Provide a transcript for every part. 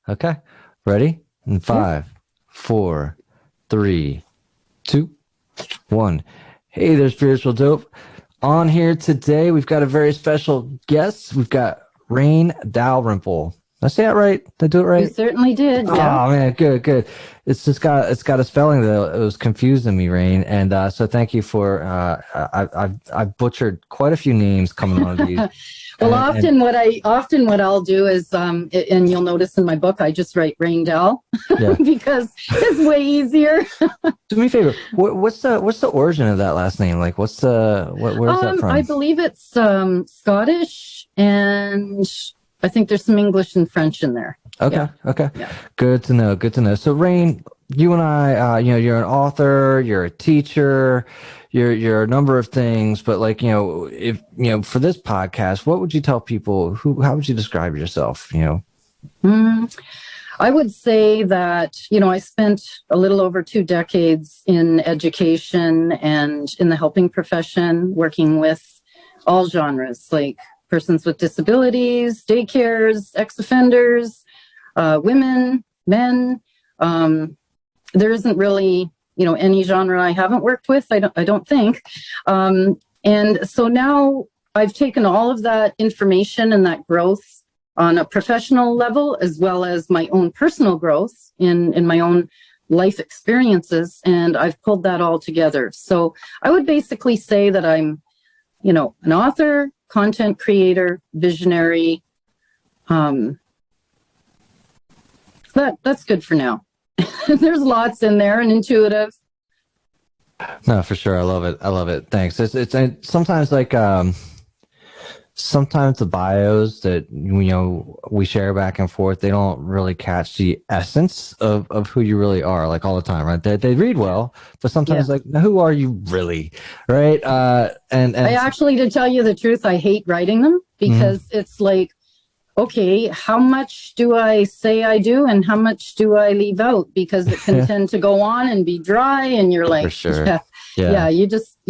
Okay. Ready? In Yeah. 5, 4, 3, 2, 1. Hey there, spiritual dope. On here today, we've got a very special guest. We've got Raine Dalrymple. Did I say that right? Did I do it You right? certainly did. Yeah. Oh man, good. It's got a spelling that it was confusing me, Rain, and so thank you for I've butchered quite a few names coming on these, Well, and what I'll do is and you'll notice in my book I just write Raine Dal yeah. because it's way easier. Do me a favor. What's the origin of that last name? Like, where's that I from? believe it's Scottish, and I think there's some English and French in there. Okay, Yeah. okay. Yeah. Good to know. Good to know. So, Rain, you and I, you're an author, you're a teacher, you're a number of things. But like, if for this podcast, what would you tell people? How would you describe yourself? Mm, I would say that, I spent a little over 2 decades in education and in the helping profession, working with all genres, like persons with disabilities, daycares, ex-offenders, women, men. There isn't really, any genre I haven't worked with. I don't think. And so now I've taken all of that information and that growth on a professional level, as well as my own personal growth in my own life experiences, and I've pulled that all together. So I would basically say that I'm, an author, content creator, visionary. That's good for now. There's lots in there, and intuitive. No, for sure. I love it. I love it. Thanks. It's sometimes like sometimes the bios that we share back and forth, they don't really catch the essence of who you really are, like all the time, right? They read well, but sometimes Yeah. like, who are you really, right? And I actually, to tell you the truth, I hate writing them because it's like, okay, how much do I say I do and how much do I leave out? Because it can tend to go on and be dry, and you're like, for sure. yeah, you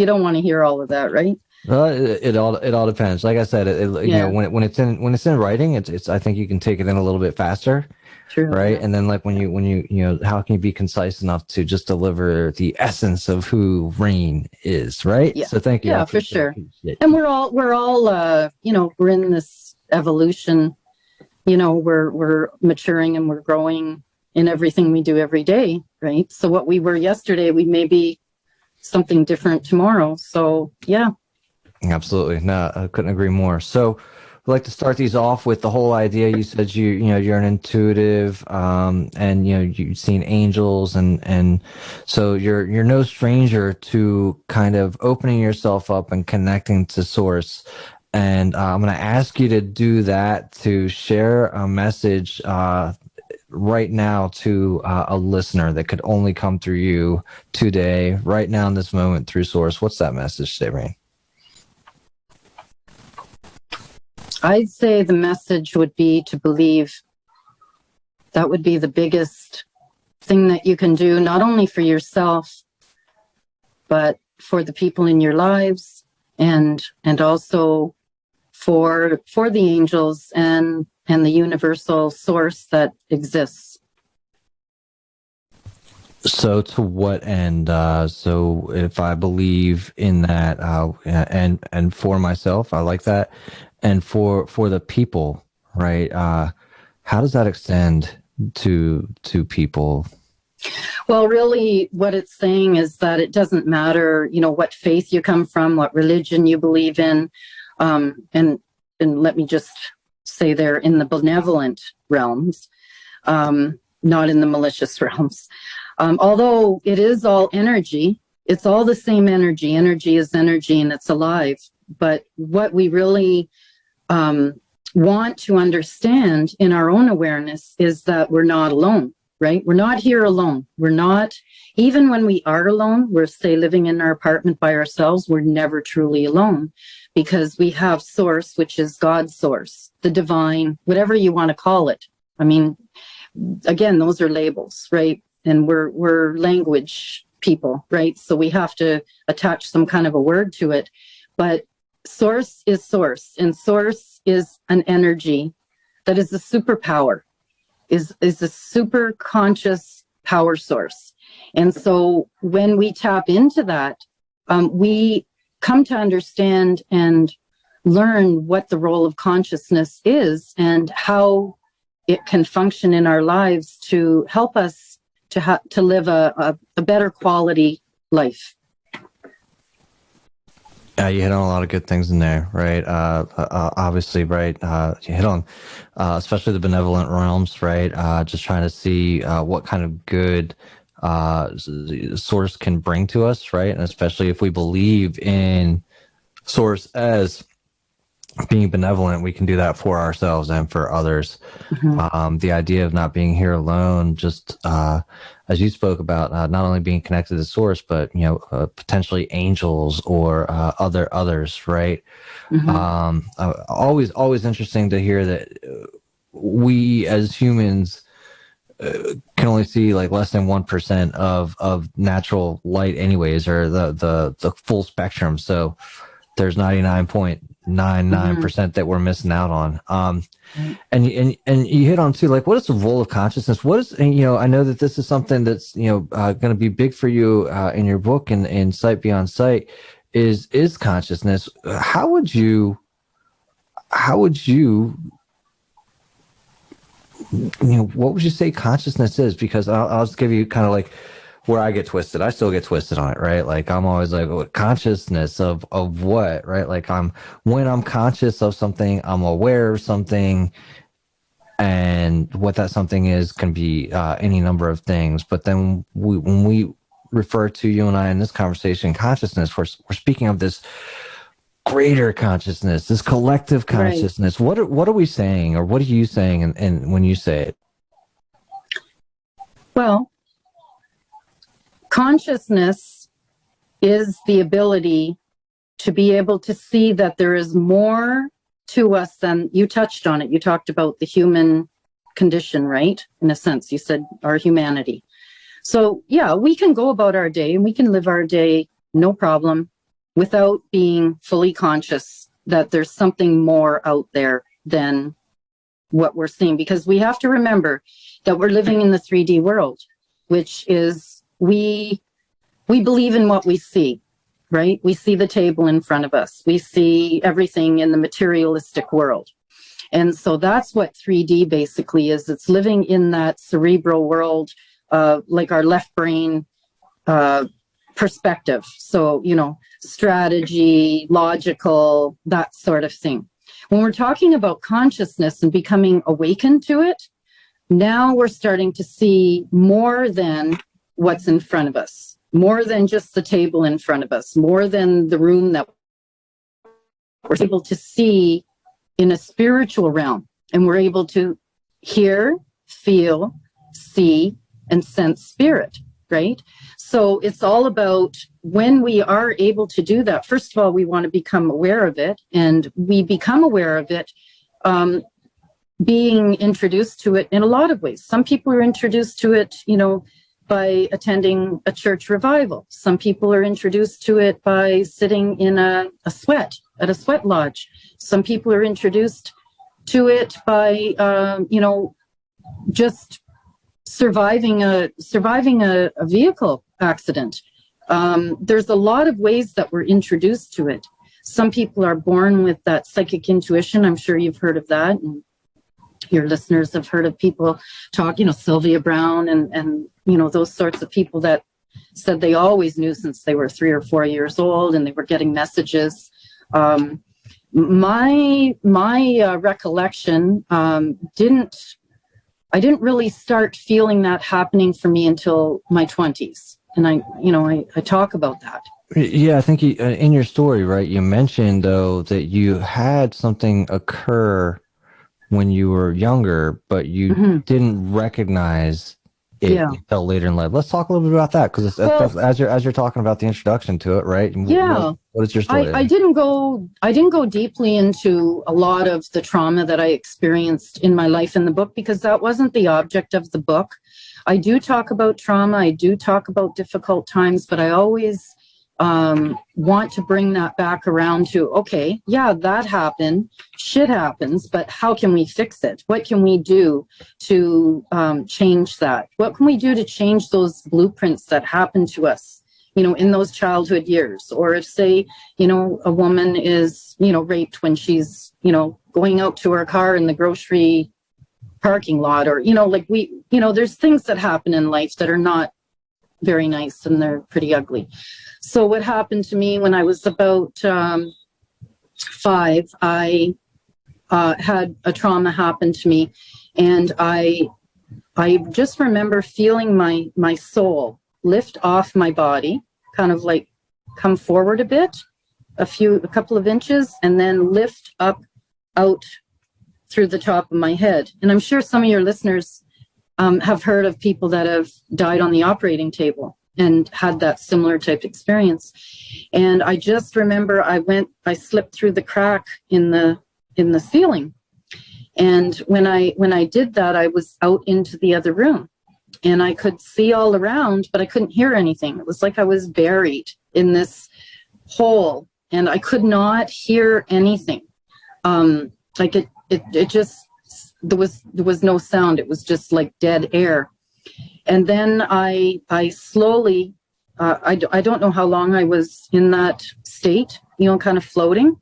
don't want to hear all of that, right? Well, it all depends. Like I said, Yeah. when it's in writing, it's I think you can take it in a little bit faster, True. right? Yeah. And then like when you how can you be concise enough to just deliver the essence of who Rain is, right? Yeah. So thank you. I Yeah, for appreciate sure. it. And we're all we're in this evolution. We're maturing and we're growing in everything we do every day, right? So what we were yesterday, we may be something different tomorrow. So yeah. Absolutely. No, I couldn't agree more. So I'd like to start these off with the whole idea. You said you're an intuitive, and you've seen angels, and so you're no stranger to kind of opening yourself up and connecting to source. And I'm going to ask you to do that, to share a message right now to a listener that could only come through you today, right now in this moment, through source. What's that message today, Rain? I'd say the message would be to believe. That would be the biggest thing that you can do, not only for yourself, but for the people in your lives, and also for the angels and the universal source that exists. So to what end? So if I believe in that, and for myself, I like that, and for the people, right? How does that extend to people? Well, really, what it's saying is that it doesn't matter, what faith you come from, what religion you believe in, and let me just say they're in the benevolent realms, not in the malicious realms. Although it is all energy, it's all the same energy. Energy is energy, and it's alive. But what we really want to understand in our own awareness is that we're not alone, right? We're not here alone. We're not, even when we are alone, we're, say, living in our apartment by ourselves, we're never truly alone, because we have source, which is God's source, the divine, whatever you want to call it. I mean, again, those are labels, right? And we're language people, right? So we have to attach some kind of a word to it. But source is source, and source is an energy that is a superpower. is a super conscious power source. And so when we tap into that, we come to understand and learn what the role of consciousness is and how it can function in our lives to help us to live a better quality life. You hit on a lot of good things in there, right? Obviously, right? You hit on especially the benevolent realms, right? Just trying to see what kind of good source can bring to us, right? And especially if we believe in source as being benevolent, we can do that for ourselves and for others. Mm-hmm. The idea of not being here alone, just as you spoke about, not only being connected to source, but potentially angels or others, right? Mm-hmm. Always interesting to hear that we as humans can only see like less than 1% of natural light, anyways, or the full spectrum. So there's 99.99% that we're missing out on. And you hit on too, like, what is the role of consciousness? What is, and, I know that this is something that's, going to be big for you in your book and in Sight Beyond Sight is consciousness. How would you, what would you say consciousness is? Because I'll just give you kind of like where I get twisted. I still get twisted on it, right? Like I'm always like, consciousness of what, right? Like when I'm conscious of something, I'm aware of something, and what that something is can be any number of things. But then when we refer to, you and I in this conversation, consciousness, we're speaking of this greater consciousness, this collective consciousness. Right. What are we saying, or what are you saying and when you say it? Well, consciousness is the ability to be able to see that there is more to us than, you touched on it. You talked about the human condition, right? In a sense, you said our humanity. So yeah, we can go about our day and we can live our day, no problem, without being fully conscious that there's something more out there than what we're seeing. Because we have to remember that we're living in the 3D world, which is, we believe in what we see, right? We see the table in front of us. We see everything in the materialistic world. And so that's what 3D basically is. It's living in that cerebral world, like our left brain perspective. So, strategy, logical, that sort of thing. When we're talking about consciousness and becoming awakened to it, now we're starting to see more than what's in front of us, more than just the table in front of us, more than the room that we're able to see in a spiritual realm. And we're able to hear, feel, see, and sense spirit, right? So it's all about when we are able to do that. First of all, we want to become aware of it, and we become aware of it being introduced to it in a lot of ways. Some people are introduced to it, by attending a church revival. Some people are introduced to it by sitting in a sweat at a sweat lodge. Some people are introduced to it by, just surviving a vehicle accident. There's a lot of ways that we're introduced to it. Some people are born with that psychic intuition. I'm sure you've heard of that. And your listeners have heard of people talk, Sylvia Brown and those sorts of people that said they always knew since they were 3 or 4 years old, and they were getting messages. My recollection I didn't really start feeling that happening for me until my 20s, and I talk about that. Yeah, I think in your story, right, you mentioned though that you had something occur when you were younger, but you didn't recognize it until later in life. Let's talk a little bit about that, because as you're talking about the introduction to it, right? Yeah. What is your story? I didn't go deeply into a lot of the trauma that I experienced in my life in the book, because that wasn't the object of the book. I do talk about trauma. I do talk about difficult times, but I always want to bring that back around to, okay, yeah, that happened, shit happens, but how can we fix it? What can we do to change that? What can we do to change those blueprints that happen to us, in those childhood years? Or if, say, a woman is, raped when she's, going out to her car in the grocery parking lot, or, there's things that happen in life that are not very nice and they're pretty ugly. So what happened to me when I was about 5, I had a trauma happen to me, and I just remember feeling my soul lift off my body, kind of like come forward a bit, a couple of inches, and then lift up out through the top of my head. And I'm sure some of your listeners have heard of people that have died on the operating table and had that similar type experience. And I just remember I slipped through the crack in the ceiling. And when I did that, I was out into the other room, and I could see all around, but I couldn't hear anything. It was like I was buried in this hole, and I could not hear anything. It just, there was no sound. It was just like dead air. And then I slowly, I don't know how long I was in that state, kind of floating.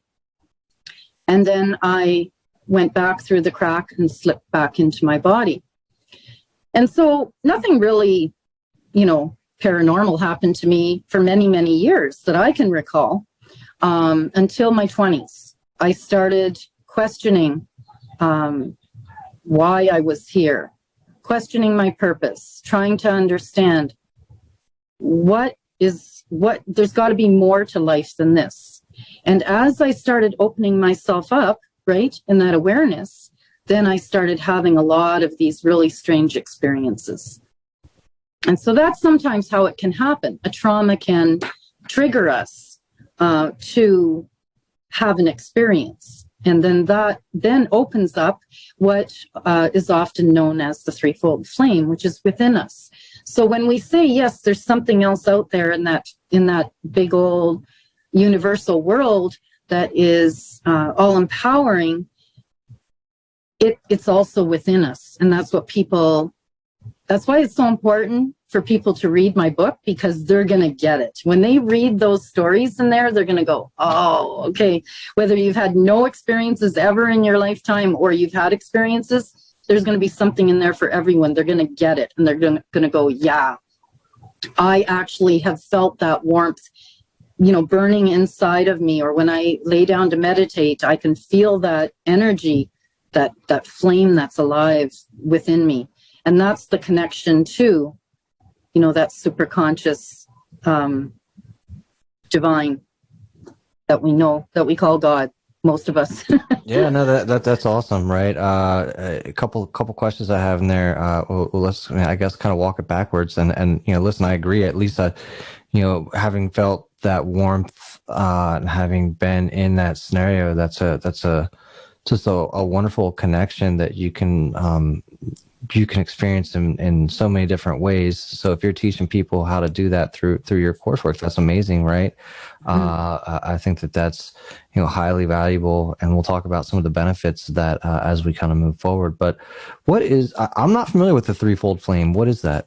And then I went back through the crack and slipped back into my body. And so nothing really, paranormal happened to me for many, many years that I can recall, until my 20s. I started questioning why I was here, questioning my purpose, trying to understand there's got to be more to life than this. And as I started opening myself up, right, in that awareness, then I started having a lot of these really strange experiences. And so that's sometimes how it can happen. A trauma can trigger us to have an experience. And then that then opens up what is often known as the threefold flame, which is within us. So when we say, yes, there's something else out there in that big old universal world that is all empowering, it's also within us. And that's why it's so important for people to read my book, because they're going to get it. When they read those stories in there, they're going to go, oh, okay. Whether you've had no experiences ever in your lifetime or you've had experiences, there's going to be something in there for everyone. They're going to get it. And they're going to go, yeah, I actually have felt that warmth, burning inside of me. Or when I lay down to meditate, I can feel that energy, that flame that's alive within me. And that's the connection to, that super conscious divine that we know, that we call God, most of us. Yeah, no, that's awesome, right? A couple questions I have in there. Let's, I guess, kind of walk it backwards. And listen, I agree. At least, having felt that warmth, and having been in that scenario, that's just a wonderful connection that you can experience in so many different ways. So if you're teaching people how to do that through your coursework, that's amazing, right? I think that's highly valuable, and we'll talk about some of the benefits of that as we kind of move forward. But I'm not familiar with the threefold flame. What is that?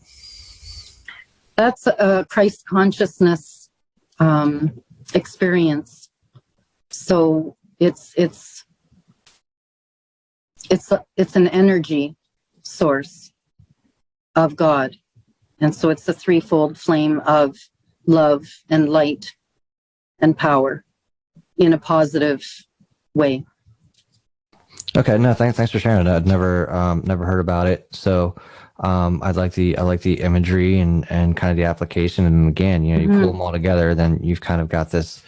That's a Christ consciousness experience. So it's an energy source of God. And so it's the threefold flame of love and light and power in a positive way. Okay, no, thanks for sharing that. I'd never heard about it. So I like the imagery and kind of the application. And again, you pull them all together, then you've kind of got this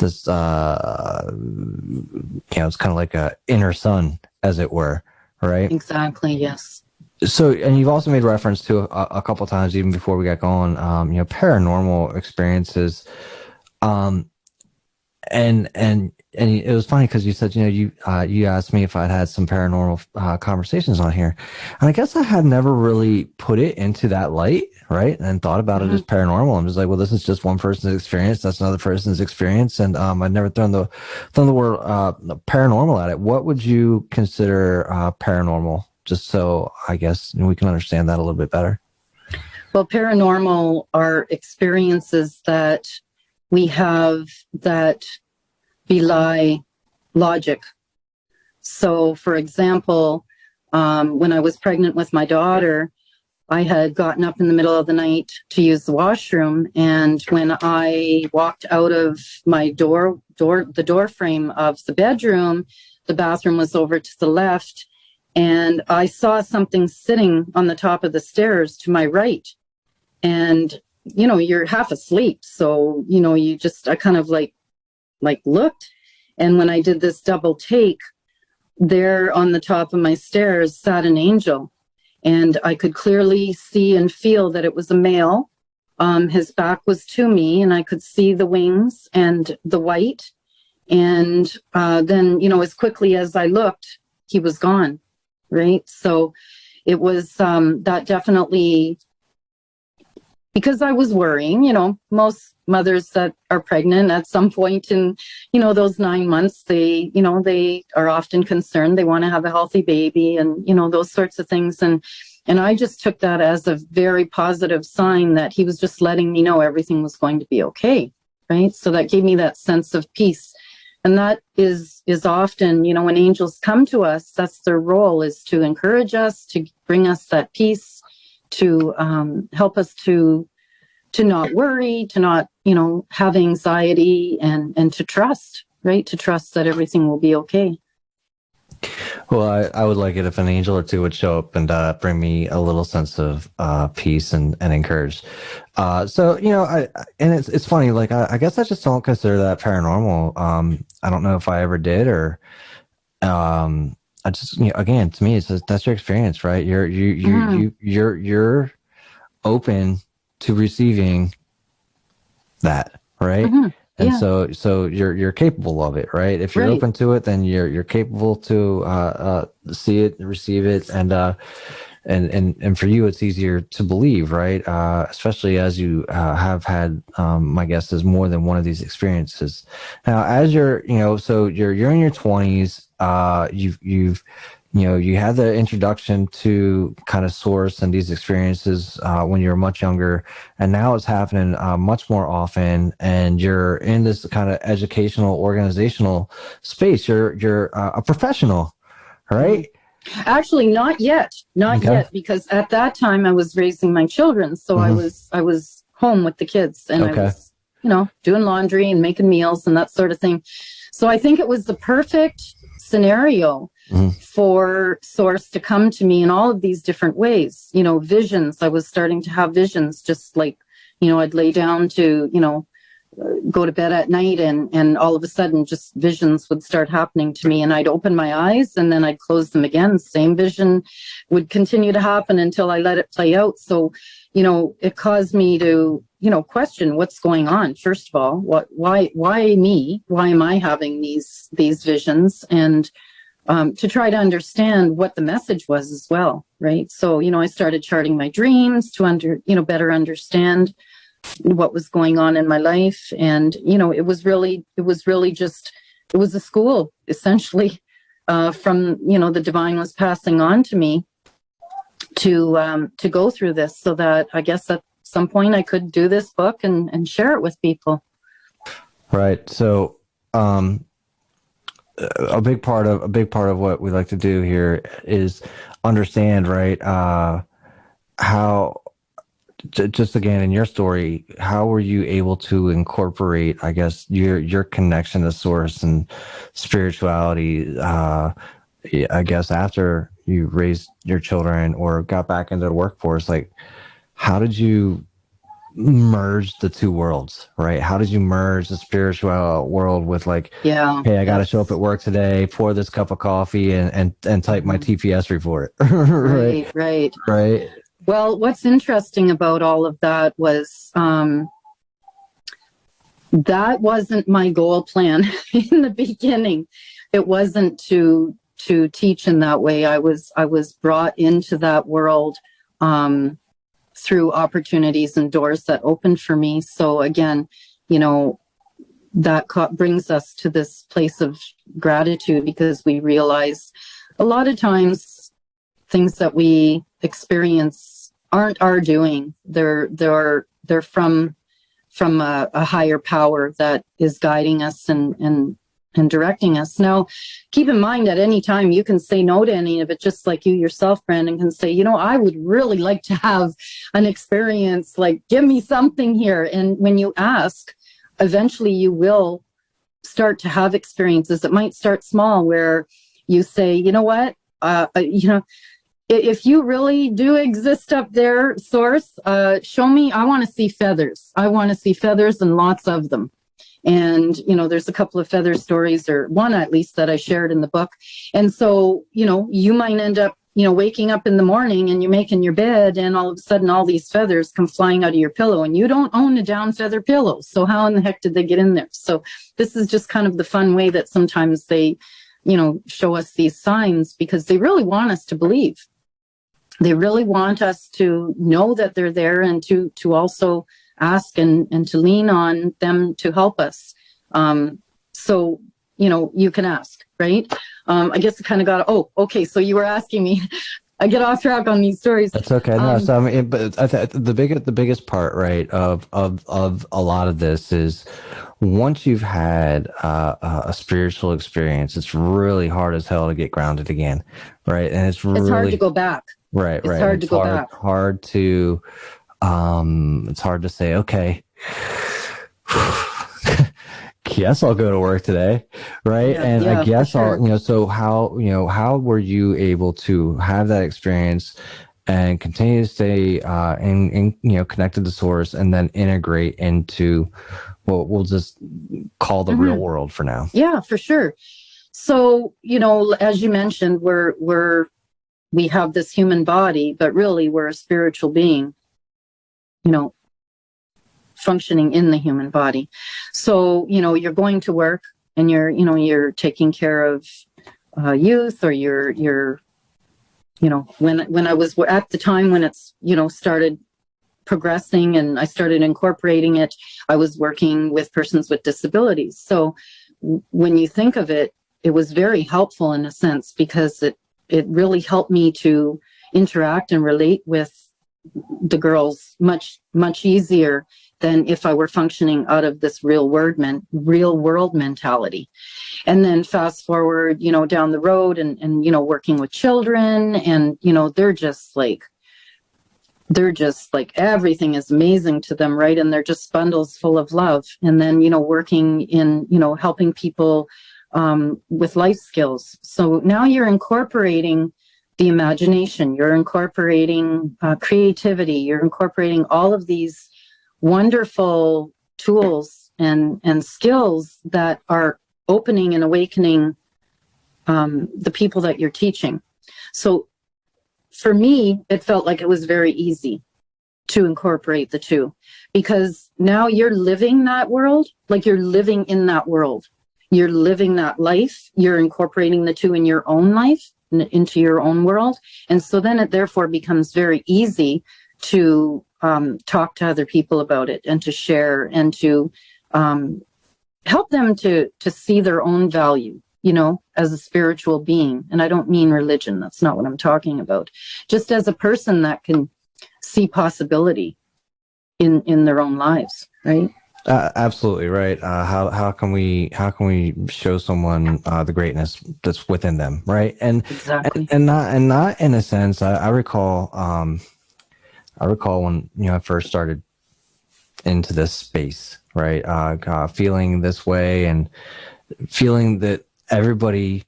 it's kind of like a inner sun, as it were, right? Exactly, yes. So, and you've also made reference to a couple of times, even before we got going, paranormal experiences. And and it was funny because you said, you asked me if I'd had some paranormal conversations on here, and I guess I had never really put it into that light, right? And thought about it as paranormal. I'm just like, well, this is just one person's experience. That's another person's experience, and I'd never thrown the word paranormal at it. What would you consider paranormal? Just so I guess we can understand that a little bit better. Well, paranormal are experiences that we have that belie logic. So, for example, when I was pregnant with my daughter, I had gotten up in the middle of the night to use the washroom, and when I walked out of my the door frame of the bedroom, the bathroom was over to the left, and I saw something sitting on the top of the stairs to my right. And, you're half asleep. So, I kind of like looked. And when I did this double take, there on the top of my stairs sat an angel. And I could clearly see and feel that it was a male. His back was to me, and I could see the wings and the white. And then, as quickly as I looked, he was gone. Right. So it was that definitely, because I was worrying, most mothers that are pregnant at some point in, those 9 months, they are often concerned. They want to have a healthy baby and, those sorts of things. And I just took that as a very positive sign that he was just letting me know everything was going to be okay. Right. So that gave me that sense of peace. And that is often, when angels come to us, that's their role, is to encourage us, to bring us that peace, to help us to not worry, to not, have anxiety, and to trust, right? To trust that everything will be okay. Well, I would like it if an angel or two would show up and bring me a little sense of peace and encourage. So, and it's funny, like, I guess I just don't consider that paranormal. I don't know if I ever did, or I just, again, to me, it's just, that's your experience, right? You're open to receiving that, right? And so you're capable of it, right? If you're open to it, then you're capable to see it, receive it, and for you, it's easier to believe, right? Especially as you have had, my guess is, more than one of these experiences. Now, as you're, so you're in your 20s, you had the introduction to kind of source and these experiences when you were much younger, and now it's happening much more often, and you're in this kind of educational, organizational space. You're a professional, right? Actually, not yet, because at that time I was raising my children, so I was home with the kids, and I was, doing laundry and making meals and that sort of thing. So I think it was the perfect scenario for Source to come to me in all of these different ways. Visions. I was starting to have visions, just like, I'd lay down to, go to bed at night, and all of a sudden just visions would start happening to me, and I'd open my eyes and then I'd close them again. Same vision would continue to happen until I let it play out. So, it caused me to, question what's going on. First of all, why me? Why am I having these visions? And to try to understand what the message was as well, right? So, I started charting my dreams to better understand what was going on in my life. And, it was really just, it was a school, essentially, from, the divine was passing on to me to go through this, so that I guess at some point I could do this book and share it with people. Right. So, a big part of what we like to do here is understand, right, how, just again, in your story, how were you able to incorporate, I guess, your connection to source and spirituality, I guess, after you raised your children or got back into the workforce? Like, how did you merge the two worlds, right? How did you merge the spiritual world with, like, hey, I got to show up at work today, pour this cup of coffee, and type my TPS report? Right. Well, what's interesting about all of that was That wasn't my goal plan in the beginning. It wasn't to teach in that way. I was brought into that world through opportunities and doors that opened for me. So again, that brings us to this place of gratitude, because we realize a lot of times things that we experience aren't our doing. They're from a higher power that is guiding us and directing us. Now, keep in mind, at any time you can say no to any of it, just like you yourself, Brandon, can say, I would really like to have an experience, like, give me something here. And when you ask, eventually you will start to have experiences. It might start small, where you say, you know what, if you really do exist up there, source, show me. I want to see feathers. I want to see feathers, and lots of them. And, there's a couple of feather stories, or one at least, that I shared in the book. And so, you might end up, waking up in the morning and you're making your bed, and all of a sudden all these feathers come flying out of your pillow, and you don't own a down feather pillow. So how in the heck did they get in there? So this is just kind of the fun way that sometimes they, show us these signs, because they really want us to believe. They really want us to know that they're there, and to also ask and to lean on them to help us. So, you can ask, right? I guess I kind of okay. So you were asking me, I get off track on these stories. That's okay. No, so I mean, but the biggest part, right, of a lot of this is, once you've had a spiritual experience, it's really hard as hell to get grounded again, right? And it's hard to go back. Right. It's hard to go back. It's hard to say, okay, guess I'll go to work today, right? I guess I'll, so how were you able to have that experience and continue to stay connected to source, and then integrate into what we'll just call the real world for now? Yeah, for sure. So, as you mentioned, we have this human body, but really we're a spiritual being, functioning in the human body. So, you're going to work, and you're taking care of youth, or you're when I was at the time when it's, started progressing and I started incorporating it, I was working with persons with disabilities. So when you think of it, it was very helpful in a sense, because it really helped me to interact and relate with the girls much, much easier than if I were functioning out of this real world mentality. And then fast forward, down the road, and working with children, and, they're just like everything is amazing to them, right? And they're just bundles full of love. And then, working in, helping people with life skills. So now you're incorporating the imagination, you're incorporating creativity, you're incorporating all of these wonderful tools and skills that are opening and awakening the people that you're teaching. So for me, it felt like it was very easy to incorporate the two, because now you're living that world, like you're living in that world. You're living that life. You're incorporating the two in your own life, into your own world. And so then it therefore becomes very easy to talk to other people about it, and to share, and to help them to see their own value, as a spiritual being. And I don't mean religion. That's not what I'm talking about. Just as a person that can see possibility in their own lives, right? Absolutely right. How can we show someone the greatness that's within them, right? And exactly. and not in a sense. I recall when I first started into this space, right? Feeling this way, and feeling that everybody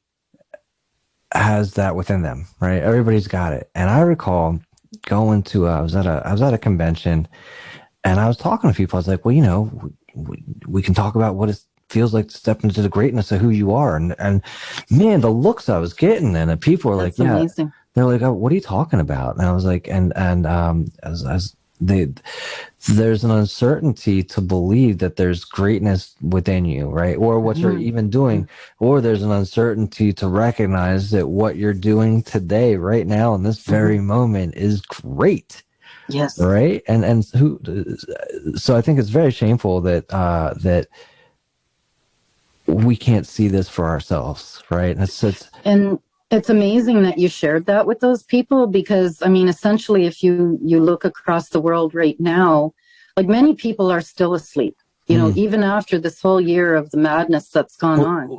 has that within them, right? Everybody's got it. And I recall going to I was at a convention. And I was talking to people. I was like, well, we can talk about what it feels like to step into the greatness of who you are. And man, the looks I was getting, and the people were That's like, yeah, amazing. they're like, oh, what are you talking about? And I was like, and as there's an uncertainty to believe that there's greatness within you, right? Or what you're even doing, or there's an uncertainty to recognize that what you're doing today, right now, in this very moment, is great. Yes. Right. So I think it's very shameful that, that we can't see this for ourselves. Right. And it's amazing that you shared that with those people, because I mean, essentially, if you look across the world right now, like, many people are still asleep, even after this whole year of the madness that's gone on.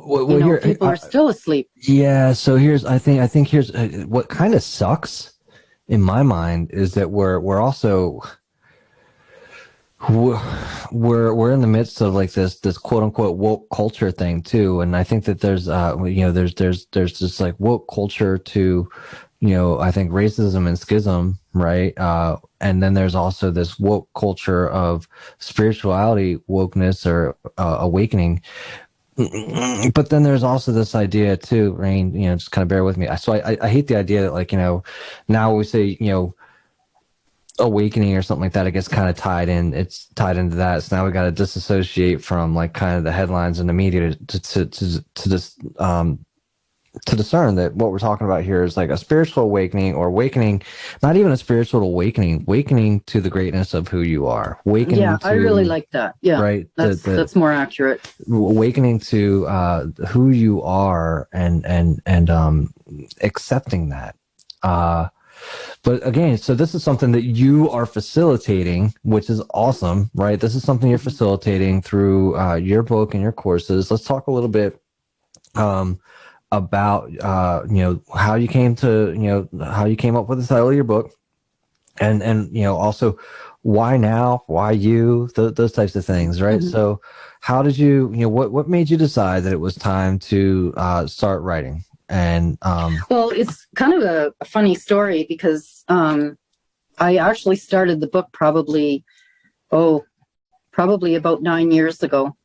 People are still asleep. Yeah. So I think here's what kind of sucks in my mind is that we're also we're in the midst of like this quote unquote woke culture thing too, and I think that there's this like woke culture to, I think racism and schism, right? And then there's also this woke culture of spirituality, wokeness, or awakening. But then there's also this idea too, Raine, just kind of bear with me. So I hate the idea that, like, now we say, awakening or something like that, it gets kind of tied in. It's tied into that. So now we got to disassociate from like kind of the headlines in the media to discern that what we're talking about here is like a spiritual awakening, or awakening, not even a spiritual awakening to the greatness of who you are. I really like that. Yeah, right. That's more accurate. Awakening to who you are, and accepting that. But again, so this is something that you are facilitating, which is awesome, right? This is something you're facilitating through your book and your courses. Let's talk a little bit about how you came to how you came up with the title of your book, and also why now, why you, those types of things, right? So how did you what made you decide that it was time to start writing? And well, it's kind of a funny story, because I actually started the book probably about 9 years ago.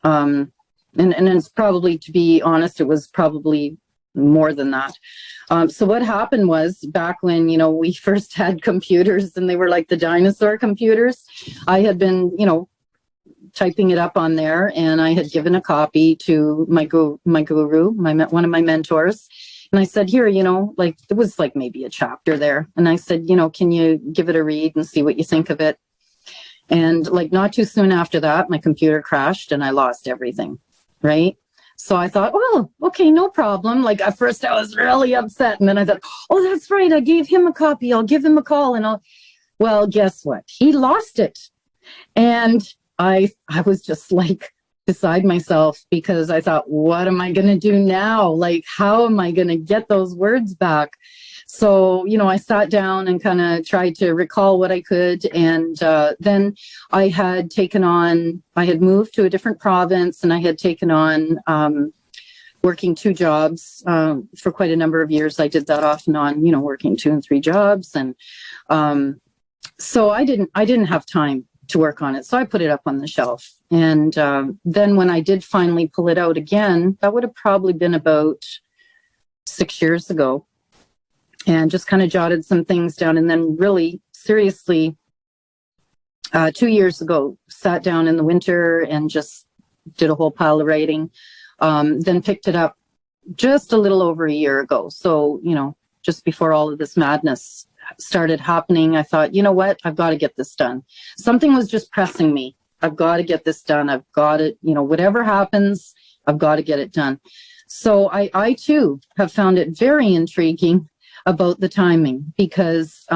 And it's probably, to be honest, it was probably more than that. So what happened was, back when, we first had computers, and they were like the dinosaur computers, I had been, typing it up on there, and I had given a copy to my guru, one of my mentors. And I said, here, like, it was like maybe a chapter there. And I said, can you give it a read and see what you think of it? And like, not too soon after that, my computer crashed and I lost everything. Right. So I thought, well, okay, no problem. Like, at first I was really upset. And then I thought, oh, that's right, I gave him a copy. I'll give him a call. Well, guess what? He lost it. And I was just like beside myself, because I thought, what am I going to do now? Like, how am I going to get those words back? So, I sat down and kind of tried to recall what I could. And then I had moved to a different province, and I had taken on working 2 jobs for quite a number of years. I did that off and on, working 2 and 3 jobs. And so I didn't have time to work on it. So I put it up on the shelf. And then when I did finally pull it out again, that would have probably been about 6 years ago, and just kind of jotted some things down. And then really seriously, 2 years ago, sat down in the winter and just did a whole pile of writing. Then picked it up just a little over a year ago. So, just before all of this madness started happening, I thought, you know what, I've got to get this done. Something was just pressing me. I've got to get this done. I've got it, whatever happens, I've got to get it done. So I too have found it very intriguing about the timing, because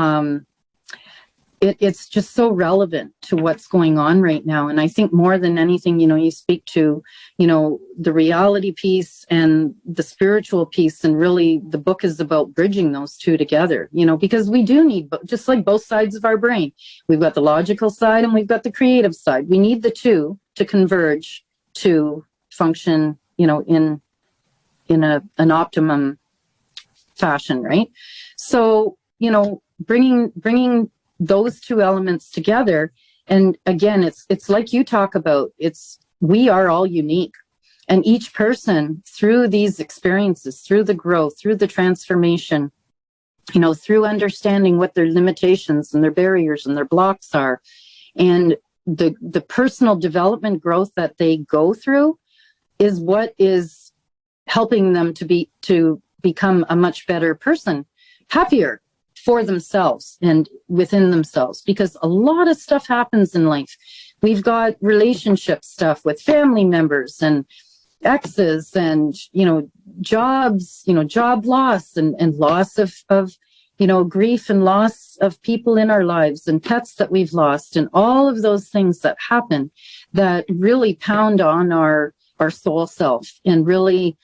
it's just so relevant to what's going on right now. And I think more than anything, you speak to, the reality piece and the spiritual piece. And really, the book is about bridging those two together, because we do need, just like both sides of our brain, we've got the logical side and we've got the creative side. We need the two to converge to function, in an optimum fashion, right? So, bringing those two elements together. And again, it's like you talk about, we are all unique, and each person, through these experiences, through the growth, through the transformation, through understanding what their limitations and their barriers and their blocks are, and the personal development growth that they go through is what is helping them to become a much better person, happier for themselves and within themselves, because a lot of stuff happens in life. We've got relationship stuff with family members and exes and, jobs, job loss and loss of grief and loss of people in our lives and pets that we've lost, and all of those things that happen that really pound on our soul self and really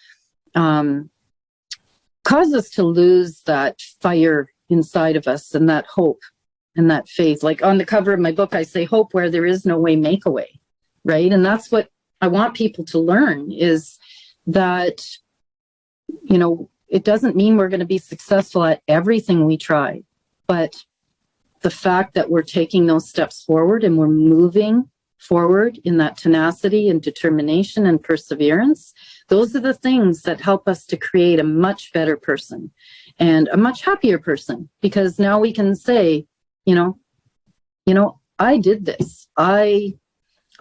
cause us to lose that fire inside of us and that hope and that faith. Like on the cover of my book, I say, hope where there is no way, make a way, right? And that's what I want people to learn, is that, it doesn't mean we're going to be successful at everything we try, but the fact that we're taking those steps forward and we're moving forward in that tenacity and determination and perseverance, those are the things that help us to create a much better person and a much happier person, because now we can say, I did this. I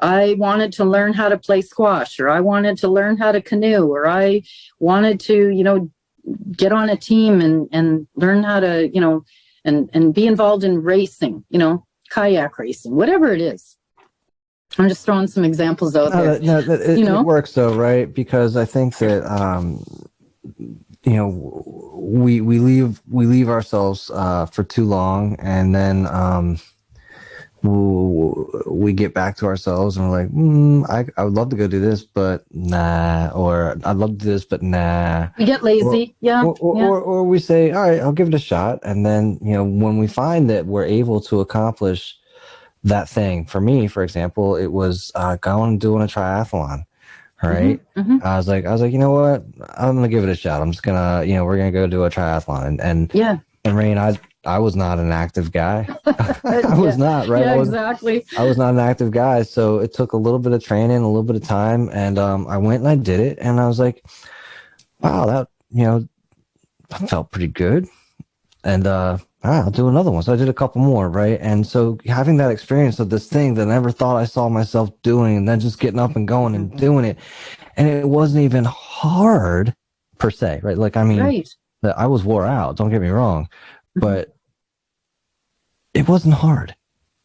wanted to learn how to play squash, or I wanted to learn how to canoe, or I wanted to, get on a team and learn how to, and be involved in racing, kayak racing, whatever it is. I'm just throwing some examples out there. It works though, right? Because I think that, we leave ourselves for too long, and then we get back to ourselves and we're like, I would love to go do this, but nah, or I'd love to do this, but nah. We get lazy, or we say, all right, I'll give it a shot, and then when we find that we're able to accomplish that thing. For me, for example, it was going and doing a triathlon. Right. Mm-hmm. I was like, you know what? I'm gonna give it a shot. I'm just gonna, we're gonna go do a triathlon. And Raine, I was not an active guy. I was not, right? Yeah, exactly. I was not an active guy. So it took a little bit of training, a little bit of time. And I went and I did it. And I was like, wow, that, I felt pretty good. And I'll do another one. So I did a couple more, right? And so having that experience of this thing that I never thought I saw myself doing, and then just getting up and going and doing it. And it wasn't even hard per se, right? Like, I mean, right. I was wore out, don't get me wrong, but it wasn't hard.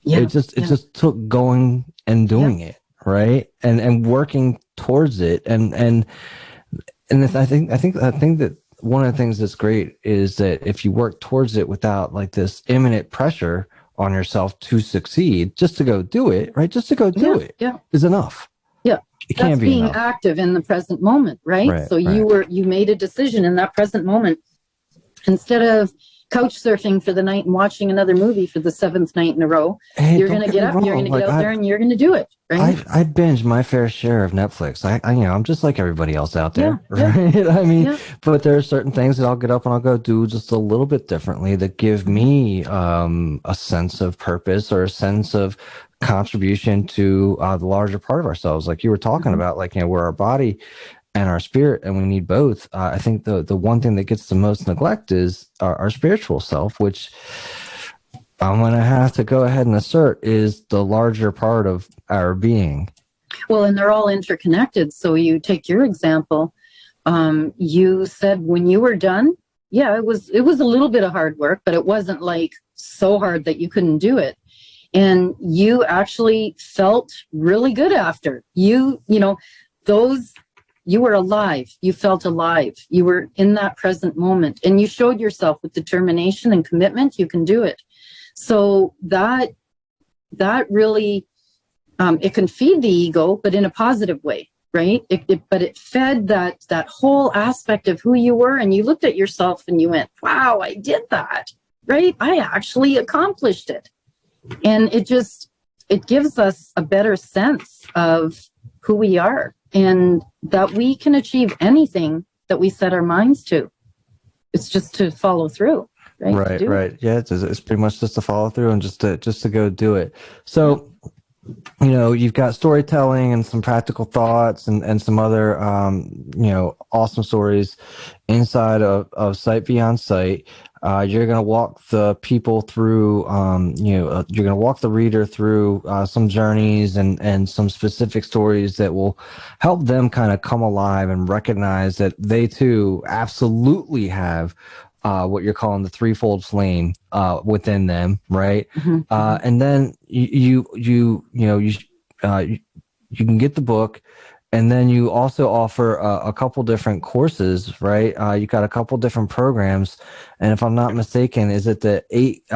Yeah. It just took going and doing it, right? And working towards it. And I think that one of the things that's great is that if you work towards it without like this imminent pressure on yourself to succeed, just to go do it, right? Just to go do it is enough. Yeah. It can be being enough. Active in the present moment, right? So you made a decision in that present moment, instead of couch surfing for the night and watching another movie for the 7th night in a row. Hey, you're going to get up, you're going to get out there, and you're going to do it. Right? I binge my fair share of Netflix. I'm just like everybody else out there, right? I mean, but there are certain things that I'll get up and I'll go do just a little bit differently that give me a sense of purpose or a sense of contribution to the larger part of ourselves. Like you were talking about, like, we're our body and our spirit, and we need both. I think the one thing that gets the most neglect is our spiritual self, which I'm going to have to go ahead and assert is the larger part of our being. Well, and they're all interconnected. So you take your example. You said when you were done, it was a little bit of hard work, but it wasn't like so hard that you couldn't do it. And you actually felt really good after. You were alive. You felt alive. You were in that present moment, and you showed yourself with determination and commitment. You can do it. So that really, it can feed the ego, but in a positive way, right? But it fed that whole aspect of who you were, and you looked at yourself and you went, wow, I did that, right? I actually accomplished it. And it gives us a better sense of who we are, and that we can achieve anything that we set our minds to. It's just to follow through, right? Right. Yeah, it's pretty much just to follow through and just to go do it. So you've got storytelling and some practical thoughts and some other, awesome stories inside of Sight Beyond Sight. You're going to walk the people through, you're going to walk the reader through some journeys and some specific stories that will help them kind of come alive and recognize that they too absolutely have what you're calling the threefold flame within them, right? And then you can get the book, and then you also offer a couple different courses, right? You got a couple different programs, and if I'm not mistaken, is it the eight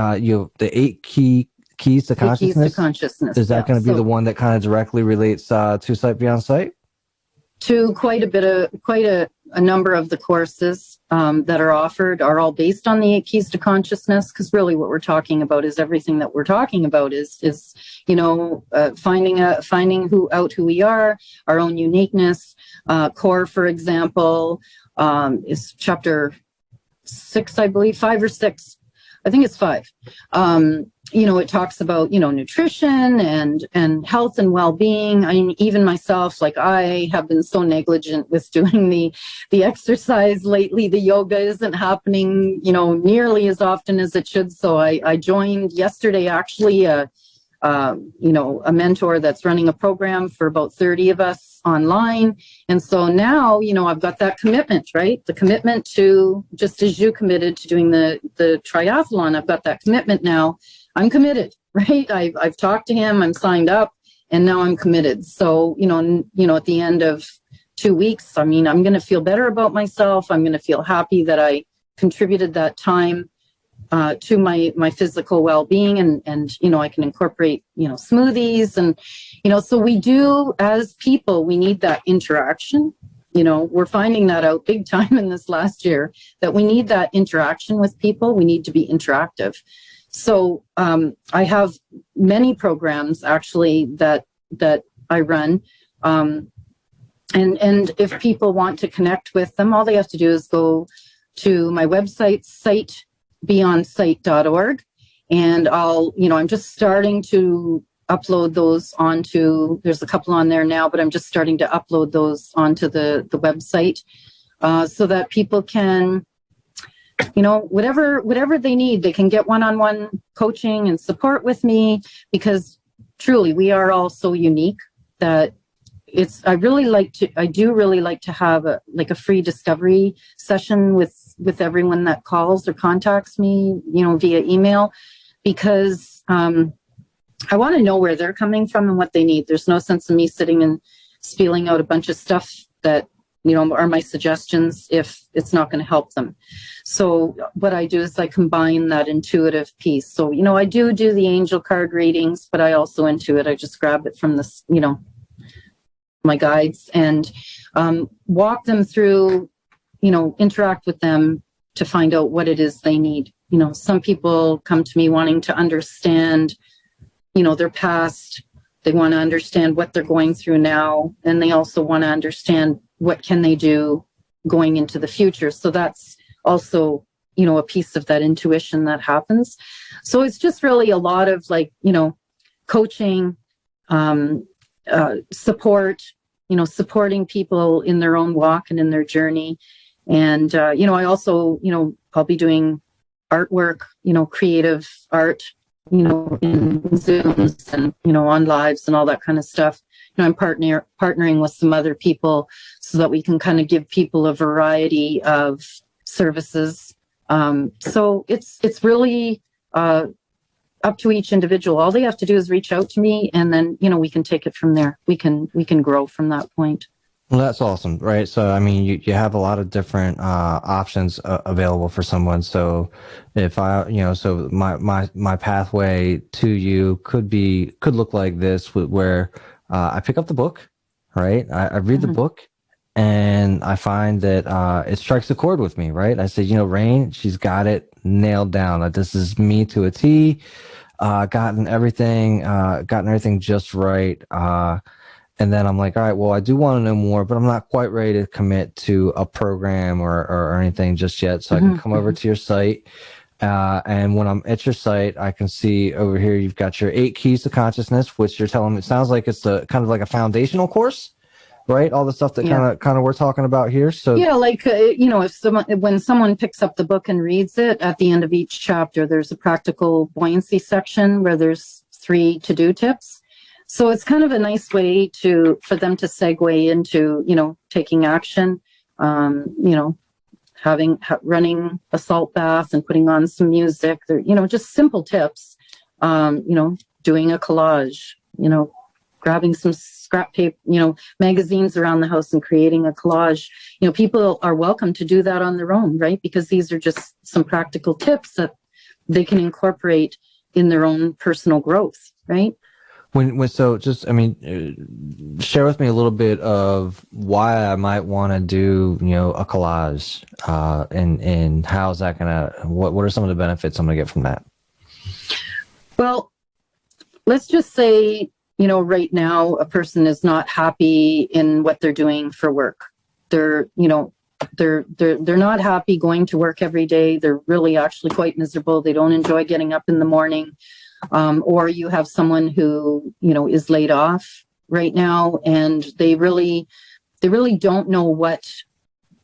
keys to The keys to consciousness? consciousness. Is that going to be the one that kind of directly relates to Sight Beyond Sight? To quite a number of the courses that are offered are all based on the 8 keys to consciousness, because really what we're talking about is everything that we're talking about is finding who we are, our own uniqueness. Core, for example, is chapter 6, I believe, 5 or 6. I think it's 5. It talks about, nutrition and health and well-being. I mean, even myself, like I have been so negligent with doing the exercise lately. The yoga isn't happening, nearly as often as it should. So I joined yesterday, actually, a mentor that's running a program for about 30 of us online. And so now, I've got that commitment, right? The commitment to, just as you committed to doing the triathlon, I've got that commitment now. I'm committed, right? I've talked to him, I'm signed up, and now I'm committed. So, at the end of 2 weeks, I mean, I'm going to feel better about myself. I'm going to feel happy that I contributed that time to my physical well-being, and I can incorporate smoothies, and so we do, as people, we need that interaction. We're finding that out big time in this last year, that we need that interaction with people. We need to be interactive. So I have many programs actually that I run, and if people want to connect with them, all they have to do is go to my website, sightbeyondsight.org, and I'm just starting to upload those onto, there's a couple on there now, but I'm just starting to upload those onto the website so that people can, whatever they need, they can get one-on-one coaching and support with me, because truly we are all so unique that I do really like to have a free discovery session with everyone that calls or contacts me, via email, because I want to know where they're coming from and what they need. There's no sense in me sitting and spieling out a bunch of stuff that, are my suggestions if it's not going to help them. So what I do is I combine that intuitive piece. So, I do the angel card readings, but I also intuit. I just grab it from this, my guides, and walk them through, interact with them to find out what it is they need. Some people come to me wanting to understand, their past. They want to understand what they're going through now, and they also want to understand what can they do going into the future. So that's also, a piece of that intuition that happens. So it's just really a lot of coaching, support, supporting people in their own walk and in their journey. And, I also, I'll be doing artwork, creative art, in Zooms and, on lives and all that kind of stuff. I'm partnering with some other people so that we can kind of give people a variety of services. So it's really up to each individual. All they have to do is reach out to me, and then, we can take it from there. We can grow from that point. Well, that's awesome, right? So, I mean, you have a lot of different options available for someone. So, if so my pathway to you could look like this, where I pick up the book, right? I read the book, and I find that it strikes a chord with me, right? I say, Raine, she's got it nailed down. That this is me to a T. Gotten everything just right. And then I'm like, all right, well, I do want to know more, but I'm not quite ready to commit to a program or anything just yet. So I can come over to your site. And when I'm at your site, I can see over here you've got your 8 keys to consciousness, which you're telling me, it sounds like it's a kind of like a foundational course, right? All the stuff that Yeah. kind of we're talking about here. So Yeah, like when someone picks up the book and reads it, at the end of each chapter, there's a practical buoyancy section where there's 3 to-do tips. So it's kind of a nice way for them to segue into, taking action, running a salt bath and putting on some music. Just simple tips. Doing a collage. Grabbing some scrap paper, magazines around the house and creating a collage. People are welcome to do that on their own, right? Because these are just some practical tips that they can incorporate in their own personal growth, right? Share with me a little bit of why I might want to do, a collage, and how's that what are some of the benefits I'm gonna get from that? Well, let's just say, right now a person is not happy in what they're doing for work. They're not happy going to work every day. They're really actually quite miserable. They don't enjoy getting up in the morning. Or you have someone who, is laid off right now, and they really don't know what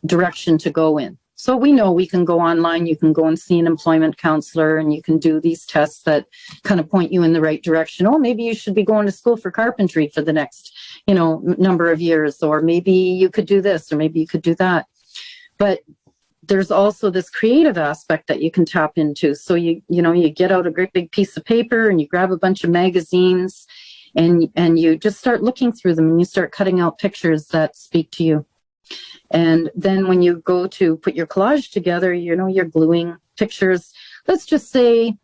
direction to go in. So we know we can go online, you can go and see an employment counselor, and you can do these tests that kind of point you in the right direction. Oh, maybe you should be going to school for carpentry for the next, number of years, or maybe you could do this, or maybe you could do that. But there's also this creative aspect that you can tap into. So you get out a great big piece of paper and you grab a bunch of magazines and you just start looking through them and you start cutting out pictures that speak to you. And then when you go to put your collage together, you're gluing pictures. Let's just say,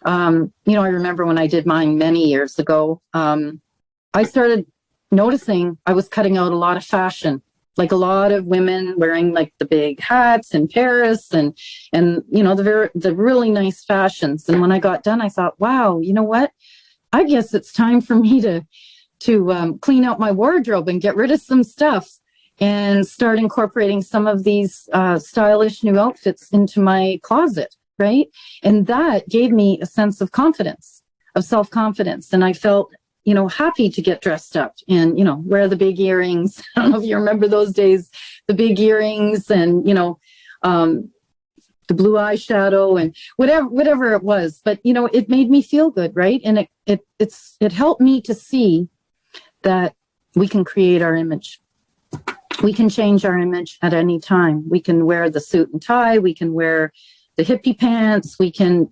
I remember when I did mine many years ago, I started noticing I was cutting out a lot of fashion. Like a lot of women wearing like the big hats in Paris and the really nice fashions. And when I got done, I thought, wow, you know what? I guess it's time for me to clean out my wardrobe and get rid of some stuff and start incorporating some of these stylish new outfits into my closet, right? And that gave me a sense of confidence, of self-confidence. And I felt happy to get dressed up and, wear the big earrings. I don't know if you remember those days, the big earrings and, the blue eyeshadow and whatever it was. But, it made me feel good, right? And it helped me to see that we can create our image. We can change our image at any time. We can wear the suit and tie. We can wear the hippie pants. We can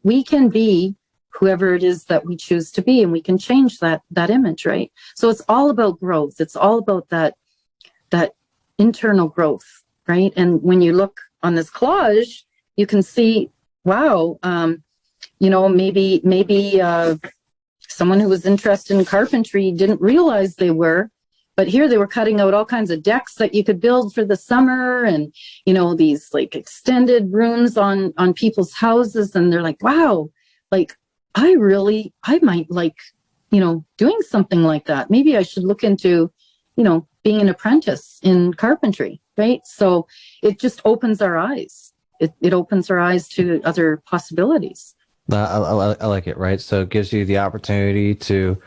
be whoever it is that we choose to be, and we can change that image, right? So it's all about growth. It's all about that internal growth, right? And when you look on this collage, you can see, wow, maybe someone who was interested in carpentry didn't realize they were, but here they were cutting out all kinds of decks that you could build for the summer, and these like extended rooms on people's houses, and they're like, wow, like I might like, doing something like that. Maybe I should look into, being an apprentice in carpentry, right? So it just opens our eyes. It opens our eyes to other possibilities. I like it, right? So it gives you the opportunity to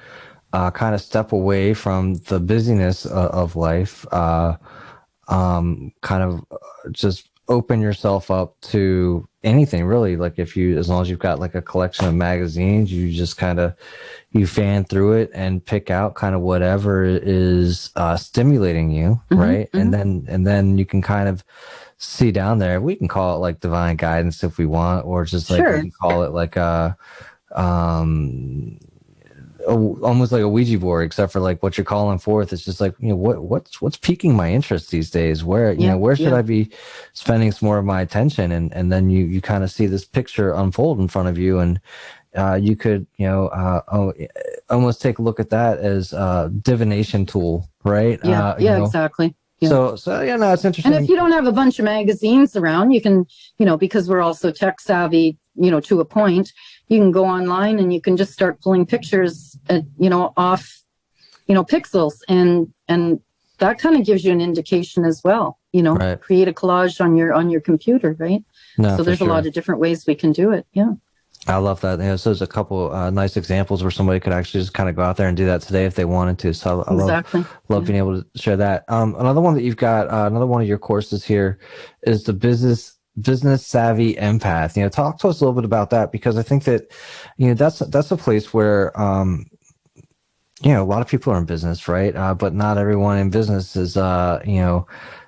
kind of step away from the busyness of life, kind of just open yourself up to anything really. Like as long as you've got like a collection of magazines, you just kind of fan through it and pick out kind of whatever is stimulating you, right? Mm-hmm. And then you can kind of see down there. We can call it like divine guidance if we want, or just like we can call it like almost like a Ouija board, except for like what you're calling forth. It's just like, what's piquing my interest these days? Where should I be spending some more of my attention? And then you kind of see this picture unfold in front of you, and you could almost take a look at that as a divination tool, right? Exactly. Yeah. So it's interesting. And if you don't have a bunch of magazines around, you can, because we're also tech savvy, to a point, you can go online and you can just start pulling pictures, off, pixels, and that kind of gives you an indication as well. Right. Create a collage on your computer, right? No, So for there's a lot sure. of different ways we can do it. Yeah. I love that. So there's a couple nice examples where somebody could actually just kind of go out there and do that today if they wanted to. So I Exactly. love Yeah. being able to share that. Another one that you've got, another one of your courses here is the business savvy empath. Talk to us a little bit about that, because I think that that's a place where a lot of people are in business, right? But not everyone in business is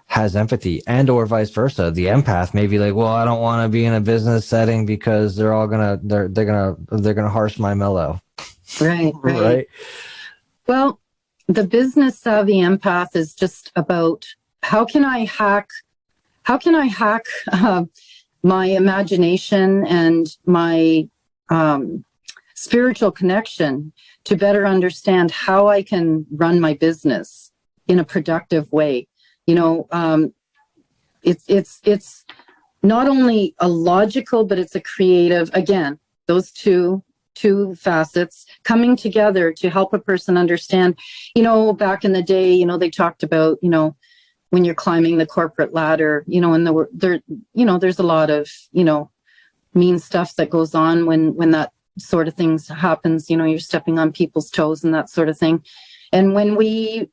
has empathy, and or vice versa. The empath may be like, well, I don't want to be in a business setting because they're gonna harsh my mellow. Right. Right. Right. Well, the business savvy empath is just about how can I hack my imagination and my spiritual connection to better understand how I can run my business in a productive way. It's not only a logical, but it's a creative. Again, those two facets coming together to help a person understand. Back in the day, they talked about when you're climbing the corporate ladder, and there's a lot of mean stuff that goes on when that sort of things happens. You're stepping on people's toes and that sort of thing. And when we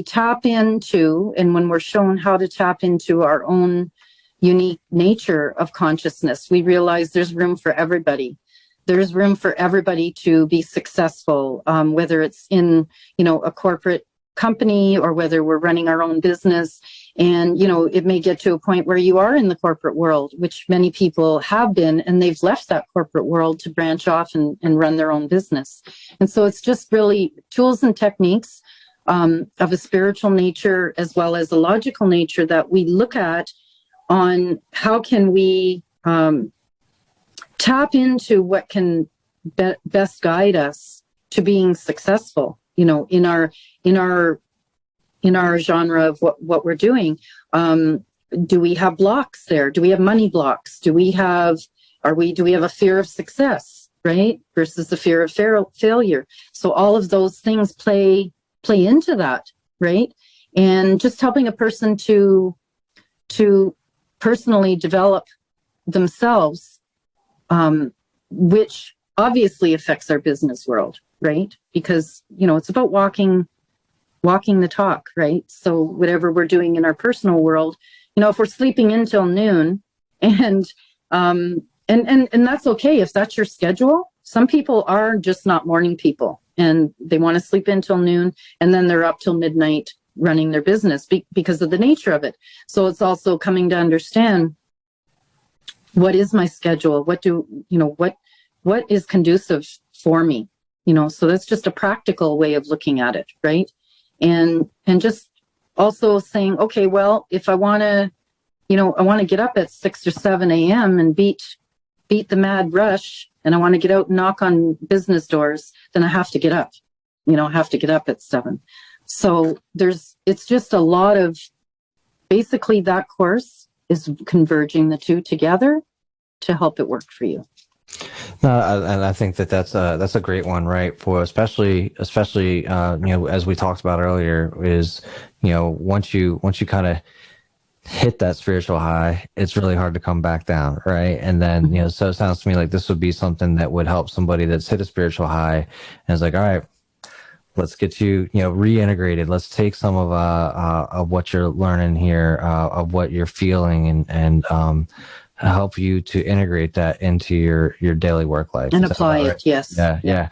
tap into, and when we're shown how to tap into our own unique nature of consciousness, we realize there's room for everybody. There's room for everybody to be successful, whether it's in a corporate company or whether we're running our own business. And it may get to a point where you are in the corporate world, which many people have been, and they've left that corporate world to branch off and run their own business. And so it's just really tools and techniques of a spiritual nature as well as a logical nature that we look at on how can we tap into what can best guide us to being successful, in our genre of what we're doing. Do we have blocks there? Do we have money blocks? Do we have a fear of success, right? Versus the fear of failure. So all of those things play into that, right? And just helping a person to personally develop themselves, which obviously affects our business world, right? Because, it's about walking the talk, right? So whatever we're doing in our personal world, if we're sleeping until noon and that's okay if that's your schedule. Some people are just not morning people and they want to sleep until noon and then they're up till midnight running their business because of the nature of it. So it's also coming to understand, what is my schedule? What is conducive for me? So that's just a practical way of looking at it, right? And just also saying, okay, well, if I want to get up at 6 or 7 a.m. and beat the mad rush, and I want to get out and knock on business doors, then I have to get up. I have to get up at 7. So it's just a lot of, basically that course is converging the two together to help it work for you. No, and I think that's a great one, right? For especially as we talked about earlier, is once you kind of hit that spiritual high, it's really hard to come back down, right? And then so it sounds to me like this would be something that would help somebody that's hit a spiritual high, and it's like, all right, let's get you reintegrated. Let's take some of what you're learning here, of what you're feeling, and help you to integrate that into your daily work life and apply it. Right? Yes. Yeah.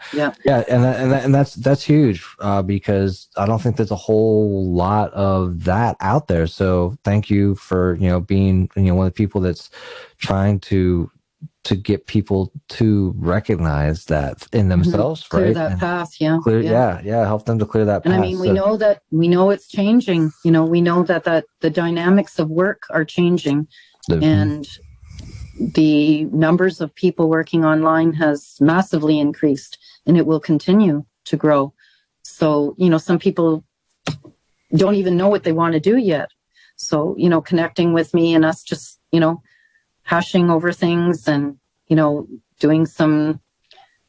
And that's huge, because I don't think there's a whole lot of that out there. So thank you for being one of the people that's trying to get people to recognize that in themselves, clear right? That path, yeah. Help them to clear that path. And I mean, we know it's changing. We know that the dynamics of work are changing, and the numbers of people working online has massively increased, and it will continue to grow. So, some people don't even know what they want to do yet. So, connecting with me and us just, hashing over things and, doing some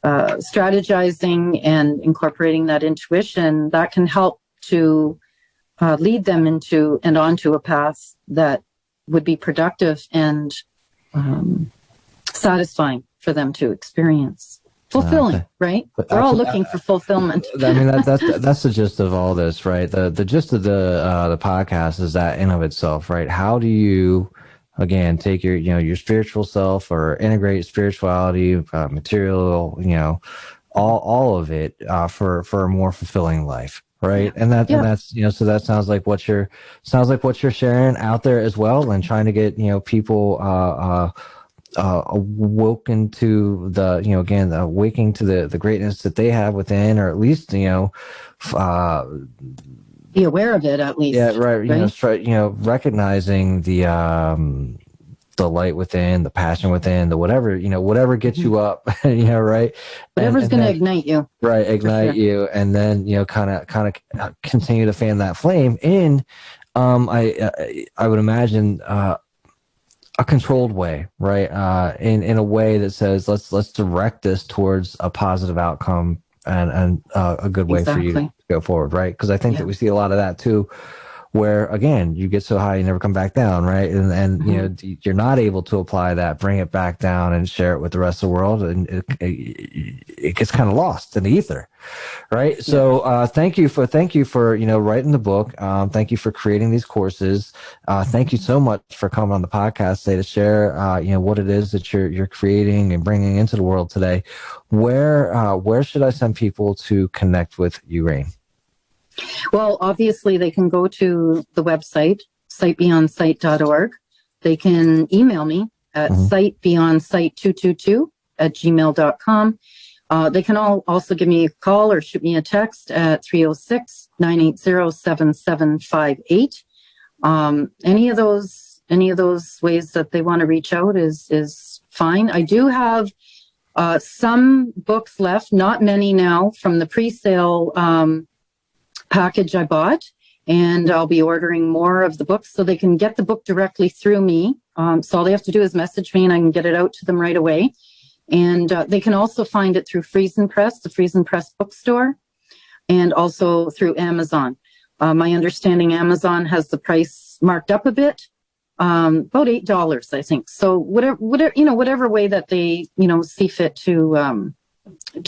strategizing and incorporating that intuition, that can help to lead them into and onto a path that would be productive and satisfying for them to experience. Fulfilling, right? We're all looking for fulfillment. I mean, that's the gist of all this, right? The gist of the podcast is that in of itself, right? How do you, again, take your, you know, your spiritual self or integrate spirituality, material, you know, all of it for a more fulfilling life, right? And that's, you know, so that sounds like what you're sharing out there as well, and trying to get, you know, people awoken to the, you know, again, awaking to the greatness that they have within, or at least, you know, be aware of it at least. Yeah, right. You know, recognizing the light within, the passion within, the whatever, you know, whatever gets you up, you know, right? Whatever's going to ignite you. Right, ignite you, and then, you know, kind of continue to fan that flame in. I would imagine a controlled way, right? In a way that says let's direct this towards a positive outcome and a good way for you to go forward, right? Because I think that we see a lot of that too, where again you get so high you never come back down, right? And you know, you're not able to apply that, bring it back down, and share it with the rest of the world, and it gets kind of lost in the ether, right? So thank you for you know, writing the book. Thank you for creating these courses. Thank you so much for coming on the podcast today to share you know, what it is that you're creating and bringing into the world today. Where should I send people to connect with you, Raine? Well, obviously they can go to the website, sightbeyondsight.org. They can email me at sightbeyondsight222@gmail.com. They can also give me a call or shoot me a text at 306-980-7758. Any of those ways that they want to reach out is fine. I do have some books left, not many now, from the pre-sale package I bought, and I'll be ordering more of the books so they can get the book directly through me. So all they have to do is message me and I can get it out to them right away. And they can also find it through Friesen Press, the Friesen Press bookstore, and also through Amazon. My understanding, Amazon has the price marked up a bit, about $8, I think. So whatever way that they, you know, see fit to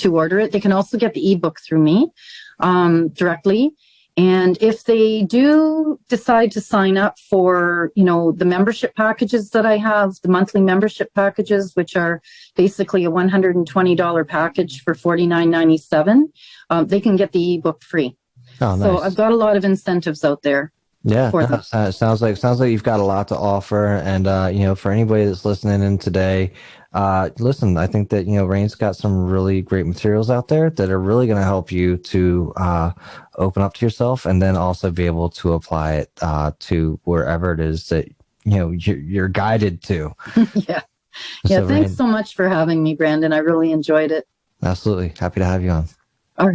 order it. They can also get the ebook through me directly. And if they do decide to sign up for, you know, the membership packages that I have, the monthly membership packages, which are basically a $120 package for $49.97, they can get the ebook free. Oh, nice. So I've got a lot of incentives out there. Yeah, sounds like you've got a lot to offer. And you know, for anybody that's listening in today, listen, I think that, you know, Raine's got some really great materials out there that are really going to help you to open up to yourself, and then also be able to apply it to wherever it is that, you know, you're guided to. Yeah. So, thanks so much for having me, Brandon. I really enjoyed it. Absolutely. Happy to have you on.